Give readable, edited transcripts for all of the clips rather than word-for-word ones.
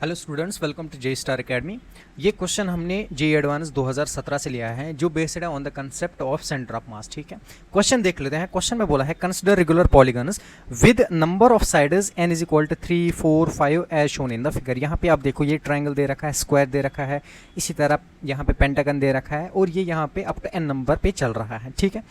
Hello students, welcome to J Star Academy. ये question हमने J advance 2017 से लिया है, जो बेस्ड है on the concept of centre of मास। ठीक है, क्वेश्चन देख लेते हैं। क्वेश्चन में बोला है consider regular polygons with number of sides n is equal to 3, 4, 5 as shown in the figure. यहाँ पे आप देखो, ये ट्राइंगल दे रखा है, स्क्वायर दे रखा है, इसी तरह यहाँ पे पेंटागन दे रखा है, और ये यहाँ पे अप टू n नंबर पे चल रहा है। ठीक है,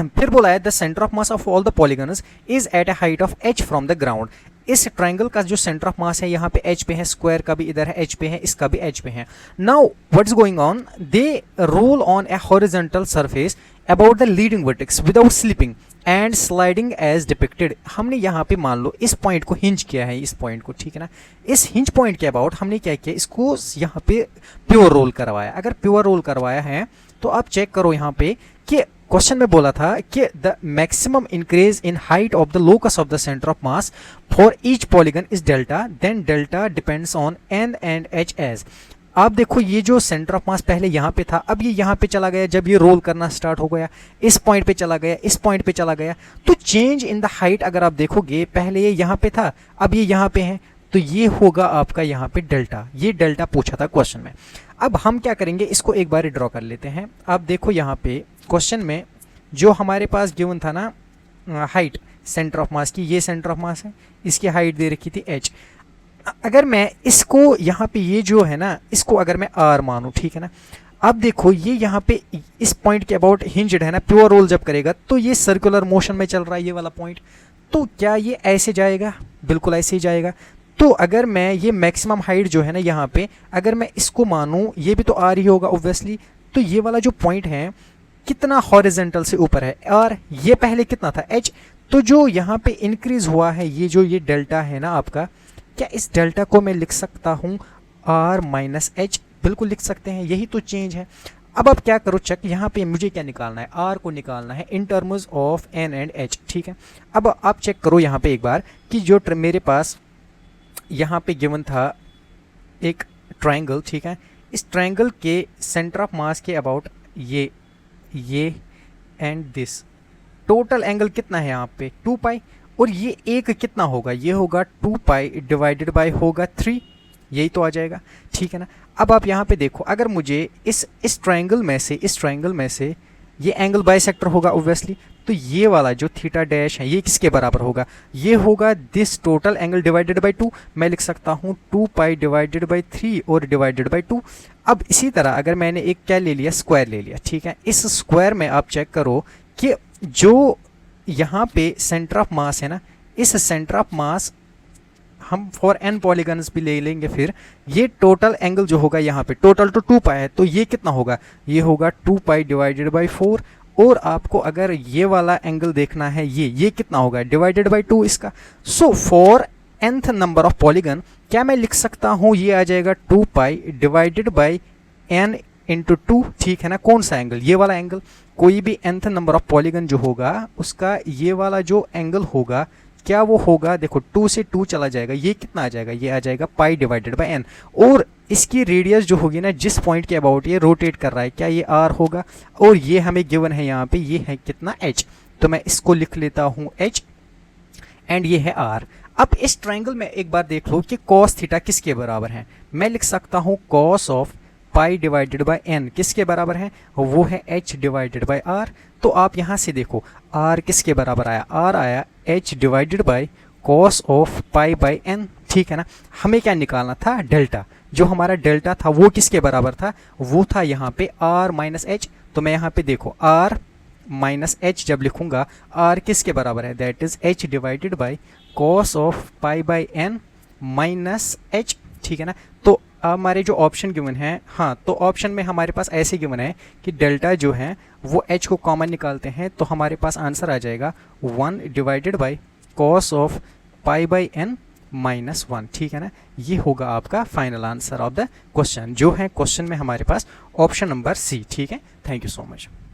फिर बोला है the centre of mass of all the polygons is at a height of h from the ground. इस ट्राइंगल का जो सेंटर ऑफ मास है यहाँ पे h पे है, स्क्वायर का भी इधर है h पे है, इसका भी h पे है। Now what is going on, they roll on a horizontal surface about the leading vertex without slipping and sliding as depicted. हमने यहाँ पे मान लो इस पॉइंट को हिंज किया है, इस पॉइंट को, ठीक है ना। इस हिंज पॉइंट के अबाउट हमने क्या किया, इसको यहाँ पे प्योर रोल करवाया। अगर प्योर रोल करवाया है तो आप चेक करो यहाँ पे कि क्वेश्चन में बोला था कि the maximum increase in height of the locus of the centre of mass for each polygon is delta, then delta depends on n and h as. आप देखो, ये जो सेंटर ऑफ मास पहले यहाँ पे था, अब ये यहाँ पे चला गया। जब ये रोल करना स्टार्ट हो गया, इस पॉइंट पे चला गया, इस पॉइंट पे चला गया, तो चेंज इन द हाइट अगर आप देखोगे, पहले ये यहाँ पे था, अब ये यहाँ पे है, तो ये होगा आपका यहाँ पे डेल्टा। ये डेल्टा पूछा था क्वेश्चन में। अब हम क्या करेंगे, इसको एक बार ड्रॉ कर लेते हैं। आप देखो यहाँ पे क्वेश्चन में जो हमारे पास गिवन था ना, हाइट सेंटर ऑफ मास की, ये सेंटर ऑफ मास है, इसकी हाइट दे रखी थी h। अगर मैं इसको यहाँ पे, ये जो है ना, इसको अगर मैं r मानूं, ठीक है ना। अब देखो, ये यहाँ पे इस पॉइंट के अबाउट हिंज्ड है ना, प्योर रोल जब करेगा तो ये सर्कुलर मोशन में चल रहा है, ये वाला पॉइंट। तो क्या ये ऐसे जाएगा? बिल्कुल ऐसे ही जाएगा। तो अगर मैं ये मैक्सिमम हाइट जो है ना यहाँ पे, अगर मैं इसको मानूं, ये भी तो r ही होगा ऑब्वियसली। तो ये वाला जो पॉइंट है कितना हॉरिजॉन्टल से ऊपर है, और ये पहले कितना था, h। तो जो यहाँ पे इंक्रीज हुआ है, ये जो ये डेल्टा है ना आपका, क्या इस डेल्टा को मैं लिख सकता हूँ r माइनस h? बिल्कुल लिख सकते हैं, यही तो चेंज है। अब आप क्या करो चेक, यहाँ पे मुझे क्या निकालना है, r को निकालना है in terms of n and h। ठीक है, अब आप चेक करो यहाँ पे एक बार कि जो मेरे पास यहाँ पे गिवन था एक ट्राइंगल, ठीक है। इस ट्राइंगल के सेंटर ऑफ मास के अबाउट ये एंड दिस टोटल एंगल कितना है यहाँ पे, 2 पाई, और ये एक कितना होगा, ये होगा 2 पाई डिवाइडेड बाय होगा 3, यही तो आ जाएगा, ठीक है ना। अब आप यहाँ पे देखो, अगर मुझे इस ट्राइंगल में से ये एंगल बाइसेक्टर होगा ऑब्वियसली, तो ये वाला जो थीटा डैश है ये किसके बराबर होगा, ये होगा this total angle divided by 2। मैं लिख सकता हूँ 2 पाई डिवाइडेड बाय 3 और डिवाइडेड बाय 2। अब इसी तरह अगर मैंने एक क्या ले लिया, स्क्वायर ले लिया, ठीक है। इस स्क्वायर में आप चेक करो कि जो यहाँ पे सेंटर ऑफ मास है ना, इस सेंटर ऑफ मास हम फॉर n पॉलीगन्स भी ले लेंगे, फिर ये टोटल एंगल जो होगा यहाँ पे, टोटल तो 2 पाई है, तो ये कितना होगा, ये होगा 2 पाई डिवाइडेड बाई 4। और आपको अगर ये वाला एंगल देखना है, ये कितना होगा, डिवाइडेड बाई 2 इसका। So for nth number of polygon क्या मैं लिख सकता हूँ, ये आ जाएगा 2 पाई डिवाइडेड बाई n इंटू 2, ठीक है ना। कौन सा एंगल, ये वाला एंगल। कोई भी nth नंबर ऑफ पॉलीगन जो होगा, उसका ये वाला जो एंगल होगा, क्या वो होगा, देखो 2 से 2 चला जाएगा, ये कितना आ जाएगा, ये आ जाएगा पाई डिवाइडेड बाय n। और इसकी रेडियस जो होगी ना, जिस पॉइंट के अबाउट ये रोटेट कर रहा है, क्या ये r होगा, और ये हमें गिवन है यहाँ पे, ये है कितना, h। तो मैं इसको लिख लेता हूँ h, एंड ये है r। अब इस ट्राइंगल में एक बार देख लो कि cos थीटा किसके बराबर है। मैं लिख सकता हूँ cos of pi divided by n किसके बराबर है, वो है h डिवाइडेड बाय r। तो आप यहाँ से देखो r किसके बराबर आया, r आया h divided by cos of pi by n, ठीक है ना। हमें क्या निकालना था, डेल्टा। जो हमारा डेल्टा था वो किसके बराबर था, वो था यहाँ पे r माइनस h। तो मैं यहाँ पे देखो r माइनस h जब लिखूंगा, r किसके बराबर है, that is h divided by cos of pi by n minus h, ठीक है ना। तो हमारे जो ऑप्शन गिवन है, हाँ, तो ऑप्शन में हमारे पास ऐसे गिवन है कि डेल्टा जो है वो h को कॉमन निकालते हैं, तो हमारे पास आंसर आ जाएगा 1 divided by cos of pi by n minus 1, ठीक है ना। ये होगा आपका final answer of the question, जो है क्वेश्चन में हमारे पास ऑप्शन नंबर सी, ठीक है। Thank you so much.